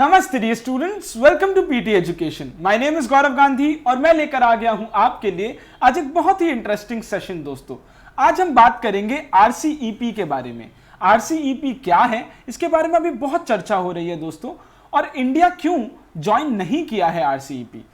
नमस्ते dear students, welcome to PT education. My name is Gaurav Gandhi और मैं लेकर आ गया हूं आपके लिए आज एक बहुत ही इंटरेस्टिंग सेशन। दोस्तों, आज हम बात करेंगे आरसीईपी के बारे में। आरसीईपी क्या है, इसके बारे में अभी बहुत चर्चा हो रही है दोस्तों, और इंडिया क्यों ज्वाइन नहीं किया है आरसीईपी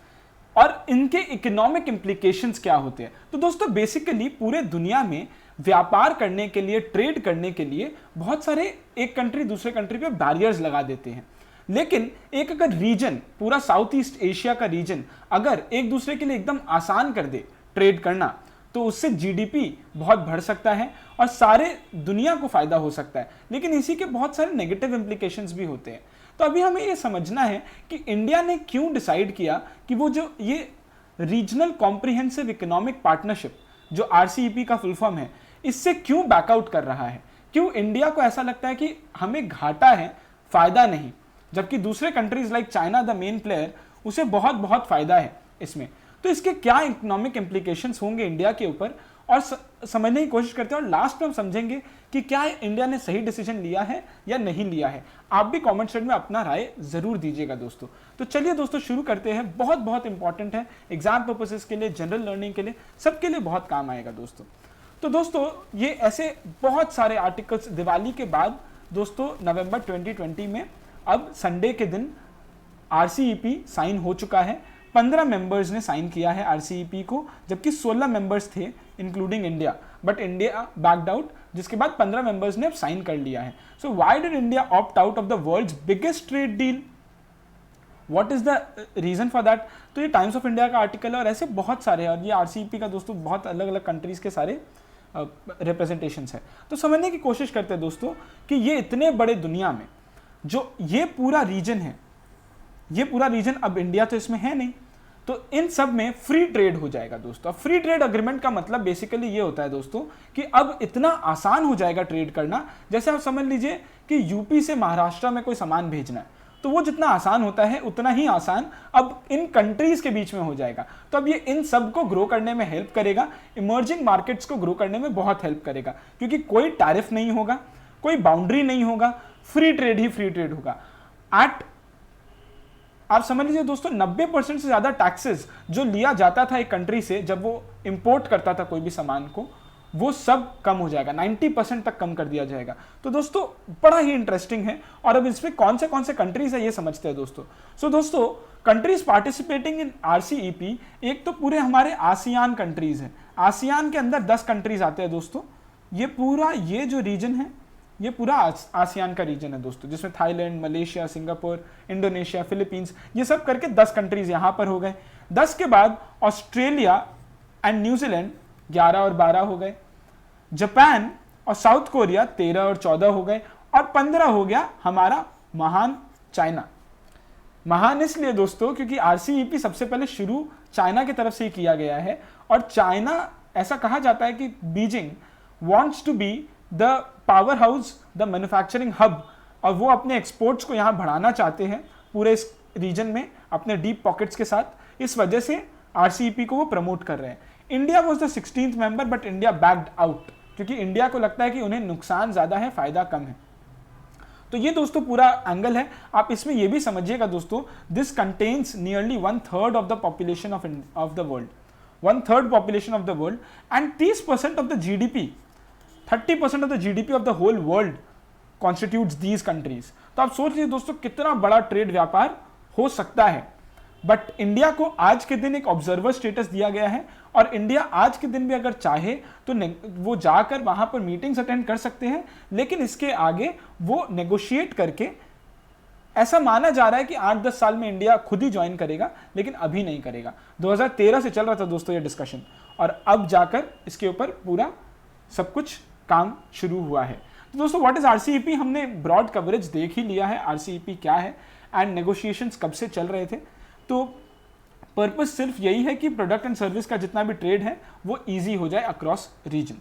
और इनके इकोनॉमिक इंप्लीकेशंस क्या होते हैं। तो दोस्तों, बेसिकली पूरे दुनिया में व्यापार करने के लिए, ट्रेड करने के लिए बहुत सारे एक कंट्री दूसरे कंट्री पे बैरियर्स लगा देते हैं। लेकिन एक अगर रीजन, पूरा साउथ ईस्ट एशिया का रीजन अगर एक दूसरे के लिए एकदम आसान कर दे ट्रेड करना, तो उससे जीडीपी बहुत बढ़ सकता है और सारे दुनिया को फायदा हो सकता है। लेकिन इसी के बहुत सारे नेगेटिव इंप्लीकेशंस भी होते हैं। तो अभी हमें ये समझना है कि इंडिया ने क्यों डिसाइड किया कि वो जो ये रीजनल कॉम्प्रिहेंसिव इकोनॉमिक पार्टनरशिप जो आरसीईपी का फुल फॉर्म है, इससे क्यों बैकआउट कर रहा है। क्यों इंडिया को ऐसा लगता है कि हमें घाटा है, फायदा नहीं, जबकि दूसरे countries like China the main player, उसे बहुत बहुत फायदा है इसमें। तो इसके क्या इकोनॉमिक इंप्लीकेशंस होंगे इंडिया के ऊपर, और समझने की कोशिश करते हैं, और लास्ट में हम समझेंगे कि क्या इंडिया ने सही डिसीजन लिया है या नहीं लिया है। आप भी कमेंट सेक्शन में अपना राय जरूर दीजिएगा दोस्तों। तो चलिए दोस्तों, शुरू करते हैं। बहुत बहुत इंपॉर्टेंट है, एग्जाम पर्पसेस के लिए, जनरल लर्निंग के लिए, सबके लिए बहुत काम आएगा दोस्तों। तो दोस्तों, ये ऐसे बहुत सारे आर्टिकल्स दिवाली के बाद दोस्तों नवंबर 2020 में अब संडे के दिन आरसीईपी साइन हो चुका है। 15 मेंबर्स ने साइन किया है आरसीईपी को, जबकि 16 मेंबर्स थे including India, but India backed out, जिसके बाद 15 मेंबर्स ने अब साइन कर लिया है। So why did India opt out of the world's biggest trade deal? What is the reason for that? तो ये टाइम्स ऑफ इंडिया का आर्टिकल है और ऐसे बहुत सारे हैं, और ये आरसीईपी का दोस्तों बहुत अलग अलग कंट्रीज के सारे रिप्रेजेंटेशंस है। तो समझने की कोशिश करते हैं दोस्तों कि ये इतने बड़े दुनिया में जो ये पूरा रीजन है, ये पूरा रीजन, अब इंडिया तो इसमें है नहीं, तो इन सब में फ्री ट्रेड हो जाएगा दोस्तों। फ्री ट्रेड अग्रीमेंट का मतलब बेसिकली ये होता है दोस्तों कि अब इतना आसान हो जाएगा ट्रेड करना। जैसे आप समझ लीजिए कि यूपी से महाराष्ट्र में कोई सामान भेजना है, तो वो जितना आसान होता है उतना ही आसान अब इन कंट्रीज के बीच में हो जाएगा। तो अब ये इन सब को ग्रो करने में हेल्प करेगा, इमर्जिंग मार्केट्स को ग्रो करने में बहुत हेल्प करेगा, क्योंकि कोई टैरिफ नहीं होगा, कोई बाउंड्री नहीं होगा, फ्री ट्रेड ही फ्री ट्रेड होगा। आप समझ लीजिए दोस्तों, 90% से ज्यादा टैक्सेस जो लिया जाता था एक कंट्री से जब वो इंपोर्ट करता था कोई भी सामान को, वो सब कम हो जाएगा, 90% तक कम कर दिया जाएगा। तो दोस्तों बड़ा ही इंटरेस्टिंग है, और अब इसमें कौन से कंट्रीज है ये समझते हैं दोस्तों। सो दोस्तों, कंट्रीज पार्टिसिपेटिंग इन आरसीईपी, एक तो पूरे हमारे आसियान कंट्रीज हैं। आसियान के अंदर 10 कंट्रीज आते हैं दोस्तों। ये पूरा ये जो रीजन है, ये पूरा आसियान का रीजन है दोस्तों, जिसमें Thailand, Malaysia, Singapore, Indonesia, Philippines, ये सब करके 10 कंट्रीज यहां पर हो गए। 10 के बाद ऑस्ट्रेलिया एंड न्यूजीलैंड 11 और 12 हो गए। जापान और साउथ कोरिया 13 और 14 हो गए, और 15 हो गया हमारा महान चाइना। महान इसलिए दोस्तों क्योंकि आरसीईपी सबसे पहले शुरू चाइना की तरफ से ही किया गया है, और चाइना, ऐसा कहा जाता है कि Beijing wants to be the powerhouse, the manufacturing hub, और वो अपने एक्सपोर्ट्स को यहां बढ़ाना चाहते हैं पूरे इस रीजन में अपने डीप पॉकेट्स के साथ। इस वजह से आरसीईपी को वो प्रमोट कर रहे हैं। India was the 16th member, but India backed out, क्योंकि इंडिया को लगता है कि उन्हें नुकसान ज्यादा है, फायदा कम है। तो ये दोस्तों पूरा एंगल है। आप इसमें ये भी समझिएगा दोस्तों, this contains nearly 1/3 of the population of the world, 1/3 population of the world, and 30% of the GDP, 30% of the GDP of the whole world constitutes these countries. तो आप सोच लीजिए दोस्तों कितना बड़ा ट्रेड व्यापार हो सकता है। बट इंडिया को आज के दिन एक ऑब्जर्वर स्टेटस दिया गया है, और इंडिया आज के दिन भी अगर चाहे तो वो जाकर वहां पर मीटिंग्स अटेंड कर सकते हैं, लेकिन इसके आगे वो नेगोशिएट करके, ऐसा माना जा रहा है कि 8-10 साल में इंडिया खुद ही ज्वाइन करेगा, लेकिन अभी नहीं करेगा। 2013 से चल रहा था दोस्तों ये डिस्कशन, और अब जाकर इसके ऊपर पूरा सब कुछ काम शुरू हुआ है। तो दोस्तों, व्हाट इज आरसीईपी, हमने ब्रॉड कवरेज देख ही लिया है आरसीईपी क्या है, एंड नेगोशिएशंस कब से चल रहे थे। तो पर्पस सिर्फ यही है कि प्रोडक्ट एंड सर्विस का जितना भी ट्रेड है वो इजी हो जाए अक्रॉस रीजन।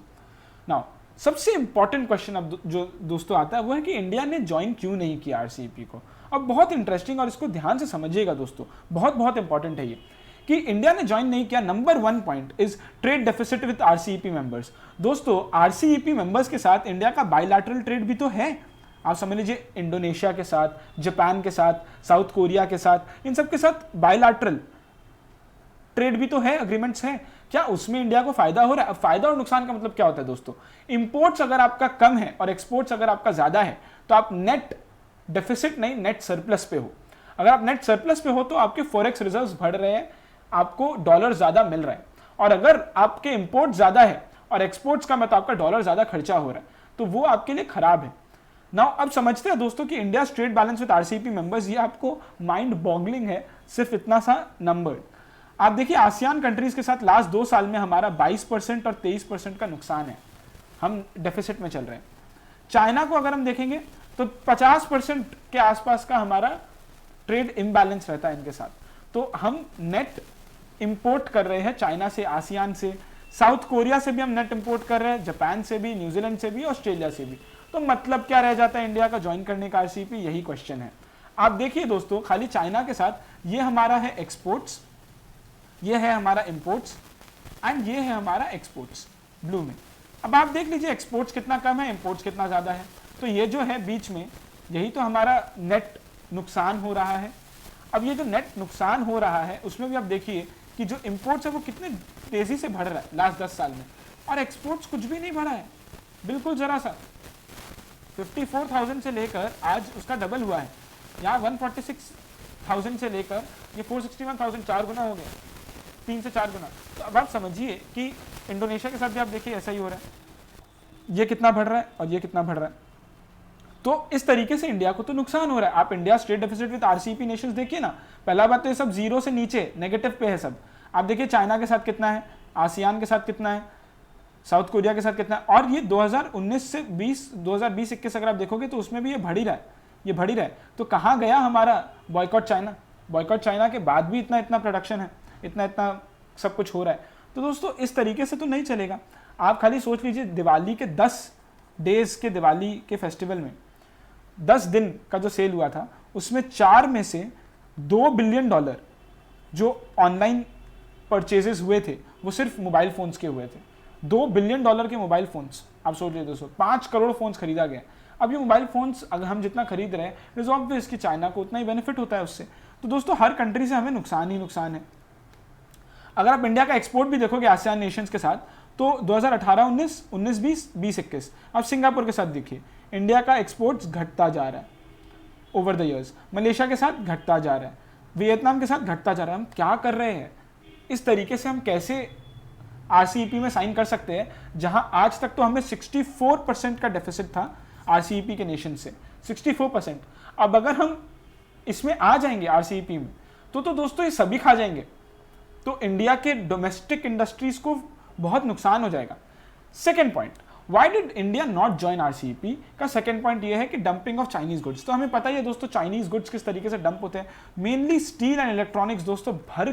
नाउ सबसे इंपॉर्टेंट क्वेश्चन अब जो दोस्तों आता है वो है कि इंडिया ने ज्वाइन क्यों नहीं किया आरसीईपी को। अब बहुत इंटरेस्टिंग, और इसको ध्यान से समझिएगा दोस्तों, बहुत बहुत इंपॉर्टेंट है ये कि इंडिया ने ज्वाइन नहीं किया। Number 1 point is trade deficit with RCEP members. दोस्तों, आरसीईपी मेंबर्स के साथ इंडिया का बायलैटरल ट्रेड भी तो है, आप समझ लीजिए इंडोनेशिया के साथ, जापान के साथ, साउथ कोरिया के साथ, इन सब के साथ बायलैटरल ट्रेड भी तो है, एग्रीमेंट्स हैं। क्या उसमें इंडिया को फायदा हो रहा है? अब फायदा और नुकसान का मतलब क्या होता है दोस्तों? इंपोर्ट्स अगर आपका कम है और एक्सपोर्ट्स अगर आपका ज्यादा है तो आप नेट डेफिसिट नहीं, नेट सरप्लस पे हो। अगर आप नेट सरप्लस पे हो तो आपके फॉरेक्स रिजर्व्स बढ़ रहे हैं, आपको डॉलर ज्यादा मिल रहा है। और अगर आपके इंपोर्ट ज्यादा है और एक्सपोर्ट्स का मतलब आपका डॉलर ज्यादा खर्चा हो रहा है, तो वो आपके लिए खराब है। नाउ अब समझते हैं दोस्तों कि India trade balance with RCEP members, ये आपको माइंड बॉगलिंग है, सिर्फ इतना सा नंबर। आप देखिए आसियान कंट्रीज के साथ लास्ट 2 साल में हमारा 22% और 23% का नुकसान है, हम डेफिसिट में चल रहे हैं। चाइना को अगर हम देखेंगे तो 50% के आसपास का हमारा ट्रेड इम्बैलेंस रहता है इनके साथ। तो हम नेट इंपोर्ट कर रहे हैं चाइना से, आसियान से, साउथ कोरिया से भी हम नेट इंपोर्ट कर रहे हैं, जापान से भी, न्यूजीलैंड से भी, ऑस्ट्रेलिया से भी। तो मतलब क्या रह जाता है इंडिया का ज्वाइन करने का आरसीईपी? यही क्वेश्चन है। आप देखिए दोस्तों, खाली चाइना के साथ ये हमारा है एक्सपोर्ट्स, ये है हमारा इंपोर्ट्स एंड ये है हमारा एक्सपोर्ट्स ब्लू में। अब आप देख लीजिए एक्सपोर्ट्स कितना कम है, इंपोर्ट्स कितना ज्यादा है। तो ये जो है बीच में, यही तो हमारा नेट नुकसान हो रहा है। अब ये जो नेट नुकसान हो रहा है उसमें भी आप देखिए कि जो इंपोर्ट्स है वो कितने तेजी से बढ़ रहा है लास्ट 10 साल में, और एक्सपोर्ट्स कुछ भी नहीं बढ़ा है, बिल्कुल जरा सा। 54,000 से लेकर आज उसका डबल हुआ है, यहाँ 146,000 से लेकर ये 461,000, 4 गुना हो गया, 3 से 4 गुना। तो अब आप समझिए कि इंडोनेशिया के साथ भी आप देखिए ऐसा ही हो रहा है, ये कितना बढ़ रहा है और ये कितना बढ़ रहा है। तो इस तरीके से इंडिया को तो नुकसान हो रहा है। आप India trade deficit with RCEP Nations देखिए ना, पहला बात तो ये सब जीरो से नीचे नेगेटिव पे है सब। आप देखिए चाइना के साथ कितना है, आसियान के साथ कितना है, साउथ कोरिया के साथ कितना है, और ये 2019 से 2020-21 अगर आप देखोगे तो उसमें भी ये बढ़ ही रहा है, ये बढ़ ही रहा है। तो कहाँ गया हमारा बॉयकॉट चाइना? बॉयकॉट चाइना के बाद भी इतना इतना प्रोडक्शन है, इतना इतना सब कुछ हो रहा है। तो दोस्तों इस तरीके से तो नहीं चलेगा। आप खाली सोच लीजिए, दिवाली के 10 डेज के दिवाली के फेस्टिवल में 10 दिन का जो सेल हुआ था उसमें 4 में से $2 बिलियन जो ऑनलाइन परचेजेस हुए थे वो सिर्फ मोबाइल फोन्स के हुए थे। $2 बिलियन के मोबाइल फोन्स, आप सोच लीजिए दोस्तों, 5 करोड़ फोन्स खरीदा गया। अब ये मोबाइल फोन्स अगर हम जितना खरीद रहे हैं, इट इज ऑब्वियस कि चाइना को उतना ही बेनिफिट होता है उससे। तो दोस्तों हर कंट्री से हमें नुकसान ही नुकसान है। अगर आप इंडिया का एक्सपोर्ट भी देखोगे आसियान नेशंस के साथ, तो 2018-19, 19-20, 20-21, अब सिंगापुर के साथ देखिए, इंडिया का एक्सपोर्ट्स घटता जा रहा है ओवर द इयर्स। मलेशिया के साथ घटता जा रहा है, वियतनाम के साथ घटता जा रहा है। हम क्या कर रहे हैं? इस तरीके से हम कैसे आरसीईपी में साइन कर सकते हैं, जहां आज तक तो हमें 64% का डेफिसिट था आरसीईपी के नेशन से, 64%। अब अगर हम इसमें आ जाएंगे आरसीईपी में, तो दोस्तों ये सभी खा जाएंगे। तो इंडिया के डोमेस्टिक इंडस्ट्रीज को बहुत नुकसान हो जाएगा। Second point, why did India not join RCEP का सेकेंड पॉइंट ये है कि डंपिंग ऑफ चाइनीज गुड्स। तो हमें पता ही है दोस्तों चाइनीज गुड्स किस तरीके से डंप होते हैं। मेनली स्टील एंड इलेक्ट्रॉनिक्स दोस्तों भर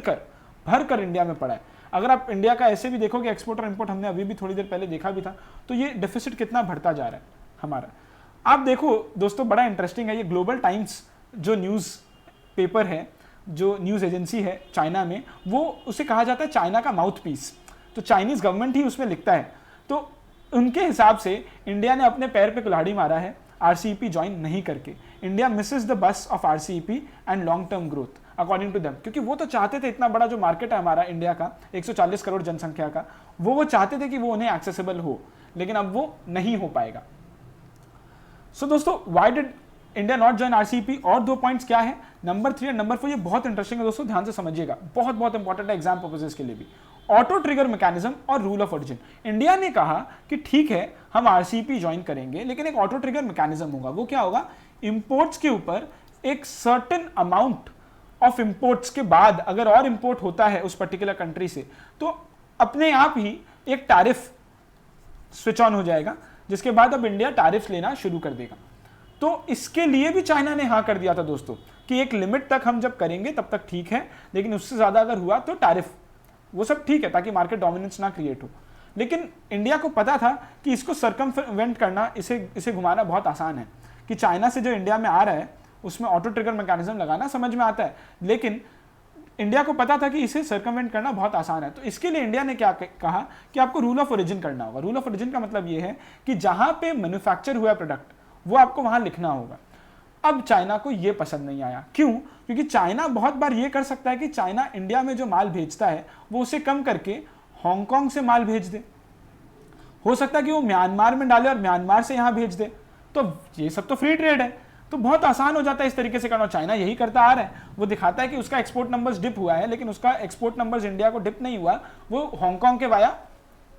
कर इंडिया में पड़ा है। अगर आप इंडिया का ऐसे भी देखोगे एक्सपोर्ट और इंपोर्ट, हमने अभी भी थोड़ी देर पहले देखा भी था, तो ये डेफिसिट कितना बढ़ता जा रहा है हमारा। आप देखो दोस्तों, बड़ा इंटरेस्टिंग है, ये ग्लोबल टाइम्स जो न्यूज़ पेपर है, जो न्यूज़ एजेंसी है चाइना में, वो उसे कहा जाता है चाइना का माउथ पीस। तो चाइनीज गवर्नमेंट ही उसमें लिखता है। तो उनके हिसाब से इंडिया ने अपने पैर पे कुल्हाड़ी मारा है आरसीईपी ज्वाइन नहीं करके। India misses the bus of RCEP and long term growth according to them, क्योंकि वो तो चाहते थे, इतना बड़ा जो मार्केट है हमारा इंडिया का 140 करोड़ जनसंख्या का, वो चाहते थे कि वो उन्हें एक्सेसिबल हो, लेकिन अब वो नहीं हो पाएगा। सो दोस्तों why did India not join RCEP, और 2 पॉइंट्स क्या है, नंबर 3 और नंबर 4, ये बहुत इंटरेस्टिंग है दोस्तों, ध्यान से समझिएगा, बहुत बहुत इंपॉर्टेंट है एग्जाम पर्पसेस के लिए भी। ऑटो ट्रिगर मैकेनिज्म और रूल ऑफ ओरिजिन। इंडिया ने कहा कि ठीक है हम आरसीईपी ज्वाइन करेंगे, लेकिन एक ऑटो ट्रिगर मैकेनिज्म होगा। वो क्या होगा, इंपोर्ट्स के ऊपर एक सर्टेन अमाउंट ऑफ इंपोर्ट्स के बाद अगर और इंपोर्ट होता है उस पर्टिकुलर कंट्री से, तो अपने आप ही एक टैरिफ स्विच ऑन हो जाएगा, जिसके बाद अब इंडिया टैरिफ लेना शुरू कर देगा। तो इसके लिए भी चाइना ने हाँ कर दिया था दोस्तों, कि एक लिमिट तक हम जब करेंगे तब तक ठीक है, लेकिन उससे ज्यादा अगर हुआ तो टैरिफ, वो सब ठीक है ताकि मार्केट डोमिनेंस ना क्रिएट हो। लेकिन इंडिया को पता था कि इसको सर्कमवेंट करना, इसे घुमाना बहुत आसान है, कि चाइना से जो इंडिया में आ रहा है उसमें ऑटो ट्रिगर मैकेनिज्म लगाना समझ में आता है, लेकिन इंडिया को पता था कि इसे सर्कमवेंट करना बहुत आसान है। तो इसके लिए इंडिया ने क्या कहा कि आपको रूल ऑफ ओरिजिन करना होगा। रूल ऑफ ओरिजिन का मतलब ये है कि जहां पे मैन्युफैक्चर हुआ प्रोडक्ट वो आपको वहां लिखना होगा। अब चाइना को ये पसंद नहीं आया। क्यों? क्योंकि चाइना बहुत बार ये कर सकता है कि चाइना इंडिया में जो माल भेजता है वो उसे कम करके हांगकांग से माल भेज दे, हो सकता है कि वो म्यांमार में डाले और म्यांमार से यहां भेज दे। तो ये सब तो फ्री ट्रेड है, तो बहुत आसान हो जाता है इस तरीके से करना। चाइना यही करता आ रहा है, वो दिखाता है कि उसका एक्सपोर्ट नंबर्स डिप हुआ है, लेकिन उसका एक्सपोर्ट नंबर्स इंडिया को डिप नहीं हुआ, वो हांगकांग के वाया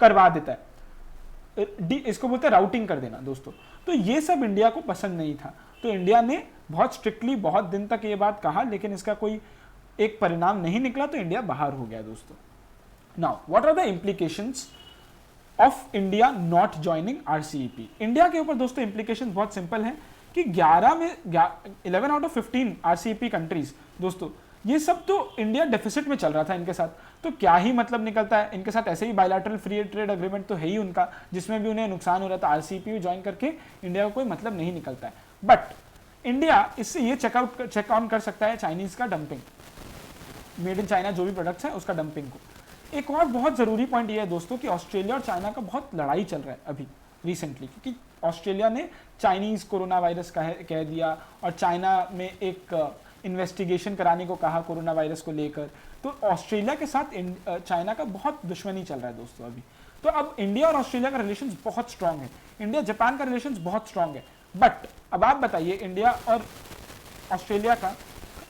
करवा देता है। इसको बोलते हैं राउटिंग कर देना दोस्तों। तो ये सब इंडिया को पसंद नहीं था, तो इंडिया ने बहुत स्ट्रिक्टली बहुत दिन तक ये बात कहा, लेकिन इसका कोई एक परिणाम नहीं निकला, तो इंडिया बाहर हो गया दोस्तों। Now what are the implications of India not joining RCEP? India के ऊपर दोस्तों इंप्लीकेशन बहुत सिंपल है कि 11 आउट ऑफ 15 आरसीईपी कंट्रीज दोस्तों, ये सब तो इंडिया डेफिसिट में चल रहा था इनके साथ, तो क्या ही मतलब निकलता है इनके साथ। ऐसे ही बायलैटरल फ्री ट्रेड एग्रीमेंट तो है ही उनका, जिसमें भी उन्हें नुकसान हो रहा था। आरसीईपी ज्वाइन करके इंडिया को कोई मतलब नहीं निकलता है। बट इंडिया इससे ये चेक ऑन कर सकता है चाइनीज का डंपिंग, मेड इन चाइना जो भी प्रोडक्ट्स है उसका डंपिंग को। एक और बहुत जरूरी पॉइंट ये है दोस्तों कि ऑस्ट्रेलिया और चाइना का बहुत लड़ाई चल रहा है अभी रिसेंटली, क्योंकि ऑस्ट्रेलिया ने चाइनीज कोरोना वायरस कह दिया और चाइना में एक इन्वेस्टिगेशन कराने को कहा कोरोना वायरस को लेकर। तो ऑस्ट्रेलिया के साथ चाइना का बहुत दुश्मनी चल रहा है दोस्तों अभी। तो अब इंडिया और ऑस्ट्रेलिया का रिलेशंस बहुत स्ट्रांग है, इंडिया जापान का रिलेशंस बहुत स्ट्रांग है। बट अब आप बताइए, इंडिया और ऑस्ट्रेलिया का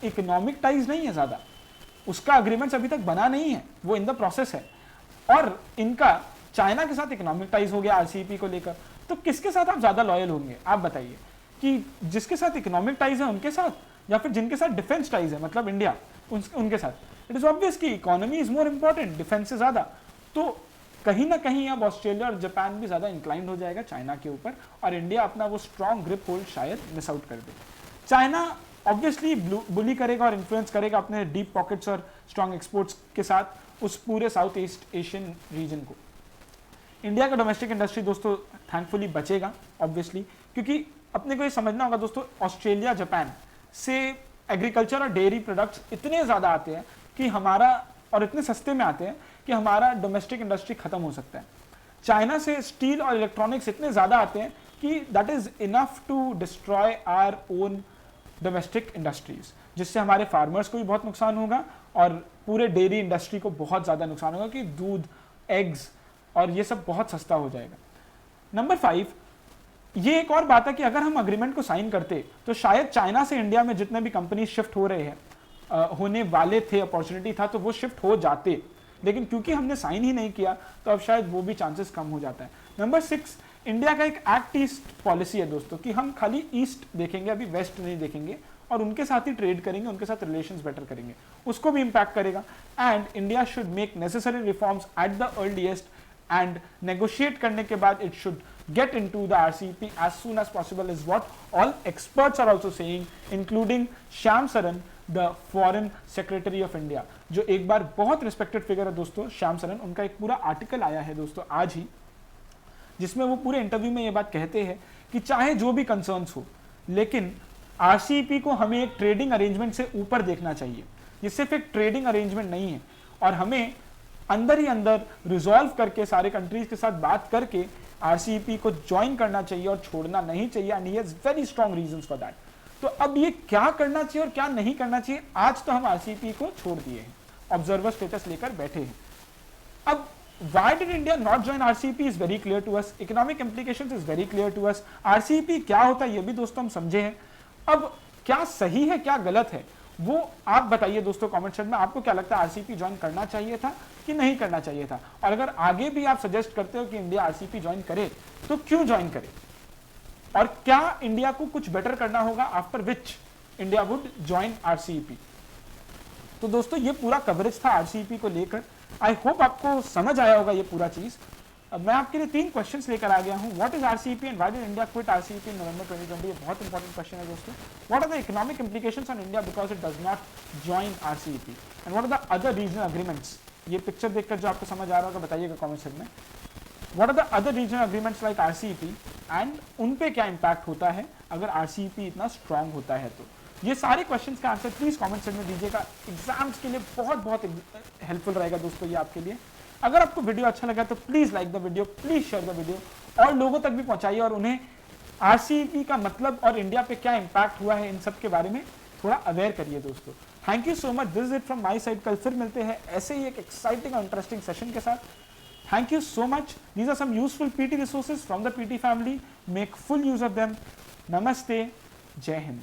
इकोनॉमिक टाइज नहीं है ज्यादा, उसका अग्रीमेंट्स अभी तक बना नहीं है, वो इन द प्रोसेस है। और इनका चाइना के साथ इकोनॉमिक टाइज हो गया आरसीईपी को लेकर, तो किसके साथ आप ज्यादा लॉयल होंगे? आप बताइए कि जिसके साथ इकोनॉमिक टाइज है उनके साथ, या फिर जिनके साथ डिफेंस टाइज है मतलब इंडिया उनके साथ। इट इज ऑब्वियस कि economy is more important defence से ज्यादा। तो कहीं ना कहीं अब ऑस्ट्रेलिया और जापान भी ज्यादा इंक्लाइंड हो जाएगा चाइना के ऊपर, और इंडिया अपना वो स्ट्रॉन्ग ग्रिप होल्ड शायद मिस आउट कर दे। चाइना ऑब्वियसली बुली करेगा और इन्फ्लुएंस करेगा अपने डीप पॉकेट्स और स्ट्रॉन्ग एक्सपोर्ट्स के साथ उस पूरे साउथ ईस्ट एशियन रीजन को। इंडिया का डोमेस्टिक इंडस्ट्री दोस्तों थैंकफुली बचेगा ऑब्वियसली, क्योंकि अपने को ये समझना होगा दोस्तों, ऑस्ट्रेलिया जापान से एग्रीकल्चर और डेयरी प्रोडक्ट्स इतने ज़्यादा आते हैं कि हमारा, और इतने सस्ते में आते हैं कि हमारा डोमेस्टिक इंडस्ट्री खत्म हो सकता है। चाइना से स्टील और इलेक्ट्रॉनिक्स इतने ज़्यादा आते हैं कि that is enough to destroy our own domestic industries, जिससे हमारे फार्मर्स को भी बहुत नुकसान होगा और पूरे डेयरी इंडस्ट्री को बहुत ज़्यादा नुकसान होगा कि दूध, एग्स और ये सब बहुत सस्ता हो जाएगा। नंबर 5, ये एक और बात है कि अगर हम अग्रीमेंट को साइन करते तो शायद चाइना से इंडिया में जितने भी कंपनी शिफ्ट हो रहे हैं, होने वाले थे, अपॉर्चुनिटी था, तो वो शिफ्ट हो जाते, लेकिन क्योंकि हमने साइन ही नहीं किया तो अब शायद वो भी चांसेस कम हो जाता है। नंबर 6, इंडिया का एक एक्ट ईस्ट पॉलिसी है दोस्तों कि हम खाली ईस्ट देखेंगे, अभी वेस्ट नहीं देखेंगे, और उनके साथ ही ट्रेड करेंगे, उनके साथ रिलेशंस बेटर करेंगे, उसको भी इंपैक्ट करेगा। And India should make necessary reforms at the earliest and negotiate करने के बाद it should get into the RCEP as soon as possible is what all experts are also saying, including Shyam Saran, the foreign secretary of India, जो एक बार बहुत respected figure है दोस्तों श्याम सरन। उनका एक पूरा आर्टिकल आया है दोस्तों आज ही, जिसमें वो पूरे इंटरव्यू में ये बात कहते हैं कि चाहे जो भी कंसर्न्स हो, लेकिन RCEP को हमें एक ट्रेडिंग अरेंजमेंट से ऊपर देखना चाहिए। ये सिर्फ एक ट्रेडिंग अरेंजमेंट नहीं है, और हमें अंदर ही अंदर रिजॉल्व करके सारे कंट्रीज के साथ बात करके आरसीईपी को ज्वाइन करना चाहिए और छोड़ना नहीं चाहिए। And he has very strong reasons for that. तो अब ये क्या करना चाहिए और क्या नहीं करना चाहिए, आज तो हम आरसीईपी को छोड़ दिए हैं, ऑब्जर्वर स्टेटस लेकर बैठे हैं। अब why did India not join RCEP is very clear to us, economic implications is very clear to us, RCEP क्या होता है ये भी दोस्तों हम समझे हैं। अब क्या सही है क्या गलत है वो आप बताइए दोस्तों कमेंट सेक्शन में। आपको क्या लगता है आरसीईपी ज्वाइन करना चाहिए था कि नहीं करना चाहिए था, और अगर आगे भी आप सजेस्ट करते हो कि इंडिया आरसीईपी ज्वाइन करे तो क्यों ज्वाइन करे, और क्या इंडिया को कुछ बेटर करना होगा after which India would join RCEP. तो दोस्तों ये पूरा कवरेज था आरसीईपी को लेकर। आई होप आपको समझ आया होगा ये पूरा चीज। अब मैं आपके लिए 3 क्वेश्चंस लेकर आ गया हूं। What is RCEP and why did India quit RCEP in November 2020? ये बहुत इंपॉर्टेंट क्वेश्चन है दोस्तों। What are the economic implications on India because it does not join RCEP, and what are the other regional agreements. ये picture देखकर जो आपको समझ आ रहा होगा बताइएगा कमेंट सेक्शन में। What are the other regional agreements like RCEP, and उन पे क्या इंपैक्ट होता है अगर आरसीईपी इतना स्ट्रांग होता है तो। ये सारे क्वेश्चंस का आंसर प्लीज कमेंट सेक्शन में दीजिएगा। एग्जाम्स के लिए बहुत बहुत हेल्पफुल रहेगा दोस्तों ये आपके लिए। अगर आपको वीडियो अच्छा लगा तो please like the video, please share the video और लोगों तक भी पहुंचाइए और उन्हें आरसीईपी का मतलब और इंडिया पे क्या इंपैक्ट हुआ है, इन सब के बारे में थोड़ा अवेयर करिए दोस्तों। Thank you so much, this is it from my side. कल फिर मिलते हैं ऐसे ही एक एक्साइटिंग और इंटरेस्टिंग सेशन के साथ। Thank you so much. These are some useful PT resources from the PT family, make full use of them. नमस्ते, जय हिंद।